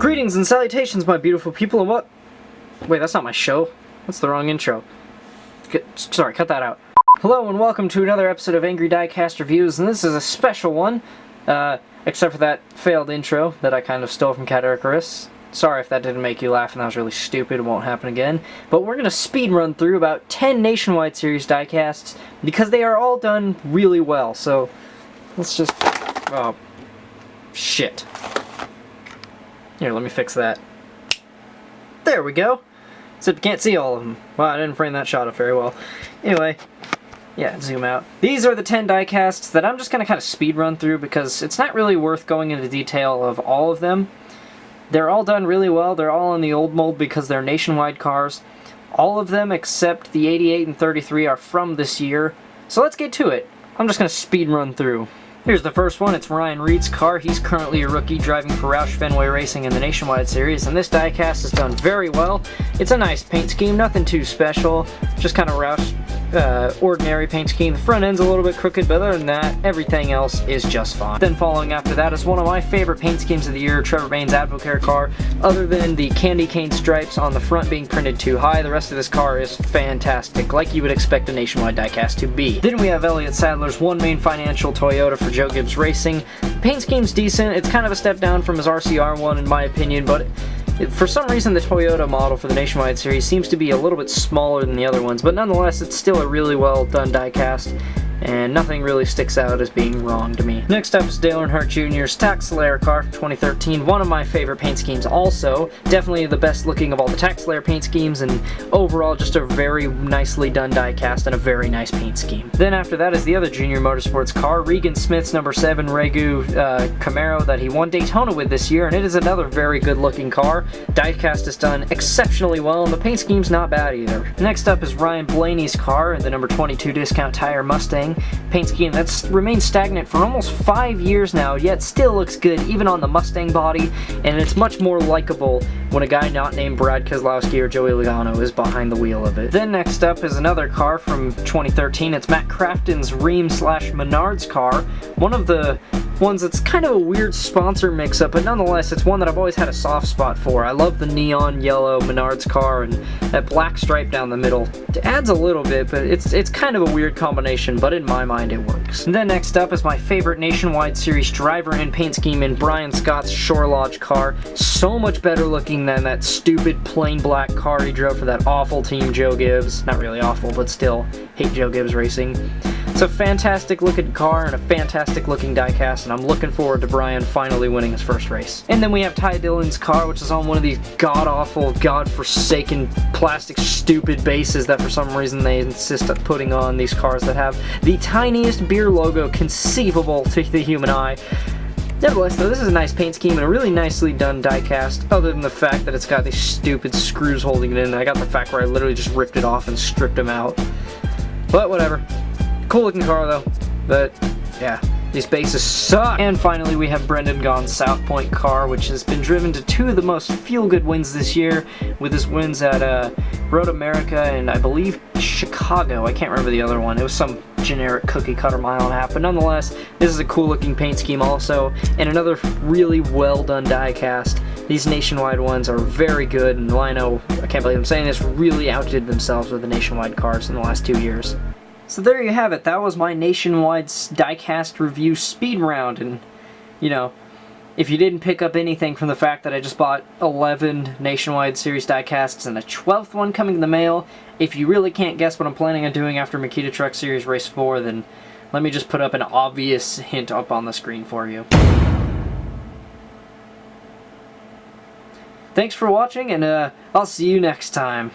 Greetings and salutations, my beautiful people, and what? Wait, that's not my show. That's the wrong intro. Sorry, cut that out. Hello and welcome to another episode of Angry Diecast Reviews, and this is a special one, except for that failed intro that I kind of stole from Cat Icarus. Sorry if that didn't make you laugh and that was really stupid, it won't happen again. But we're going to speed run through about 10 Nationwide Series diecasts, because they are all done really well, so let's just... oh, shit. Here, let me fix that. There we go! Except you can't see all of them. Wow, I didn't frame that shot up very well. Anyway, yeah, zoom out. These are the 10 diecasts that I'm just going to kind of speed run through because it's not really worth going into detail of all of them. They're all done really well. They're all in the old mold because they're Nationwide cars. All of them except the 88 and 33 are from this year. So let's get to it. I'm just going to speed run through. Here's the first one. It's Ryan Reed's car. He's currently a rookie driving for Roush Fenway Racing in the Nationwide Series, and this diecast is done very well. It's a nice paint scheme, nothing too special, just kind of Roush ordinary paint scheme. The front end's a little bit crooked, but other than that, everything else is just fine. Then following after that is one of my favorite paint schemes of the year, Trevor Bayne's Advocare car. Other than the candy cane stripes on the front being printed too high, the rest of this car is fantastic, like you would expect a Nationwide diecast to be. Then we have Elliott Sadler's One Main Financial Toyota for Joe Gibbs Racing. The paint scheme's decent. It's kind of a step down from his RCR one in my opinion, but for some reason the Toyota model for the Nationwide Series seems to be a little bit smaller than the other ones, but nonetheless it's still a really well done diecast, and nothing really sticks out as being wrong to me. Next up is Dale Earnhardt Jr.'s Tax Slayer car from 2013, one of my favorite paint schemes also. Definitely the best looking of all the Tax Slayer paint schemes, and overall just a very nicely done diecast and a very nice paint scheme. Then after that is the other Junior Motorsports car, Regan Smith's number 7 Regu Camaro that he won Daytona with this year, and it is another very good looking car. Diecast is done exceptionally well, and the paint scheme's not bad either. Next up is Ryan Blaney's car, the number 22 Discount Tire Mustang. Paint scheme that's remained stagnant for almost 5 years now, yet still looks good even on the Mustang body, and it's much more likable when a guy not named Brad Keselowski or Joey Logano is behind the wheel of it. Then next up is another car from 2013. It's Matt Crafton's Rheem/Menards car, one of the ones that's kind of a weird sponsor mix-up, but nonetheless it's one that I've always had a soft spot for. I love the neon yellow Menards car and that black stripe down the middle. It adds a little bit, but it's kind of a weird combination, but in my mind it works. And then next up is my favorite Nationwide Series driver and paint scheme in Brian Scott's Shore Lodge car. So much better looking than that stupid plain black car he drove for that awful team Joe Gibbs. Not really awful, but still, hate Joe Gibbs Racing. It's a fantastic looking car and a fantastic looking diecast, and I'm looking forward to Brian finally winning his first race. And then we have Ty Dillon's car, which is on one of these god-awful, god-forsaken, plastic, stupid bases that for some reason they insist on putting on these cars that have the tiniest beer logo conceivable to the human eye. Nevertheless, though, this is a nice paint scheme and a really nicely done diecast, other than the fact that it's got these stupid screws holding it in. I got the fact where I literally just ripped it off and stripped them out. But whatever. Cool looking car though, but yeah, these bases suck. And finally we have Brendan Gaughan's South Point car, which has been driven to 2 of the most feel-good wins this year, with his wins at Road America and I believe Chicago. I can't remember the other one. It was some generic cookie cutter mile and a half, but nonetheless, this is a cool looking paint scheme also, and another really well done diecast. These Nationwide ones are very good, and Lino, I can't believe I'm saying this, really outdid themselves with the Nationwide cars in the last 2 years. So there you have it. That was my Nationwide diecast review speed round, and you know, if you didn't pick up anything from the fact that I just bought 11 Nationwide Series diecasts and a 12th one coming in the mail, if you really can't guess what I'm planning on doing after Makita Truck Series Race 4, then let me just put up an obvious hint up on the screen for you. Thanks for watching, and I'll see you next time.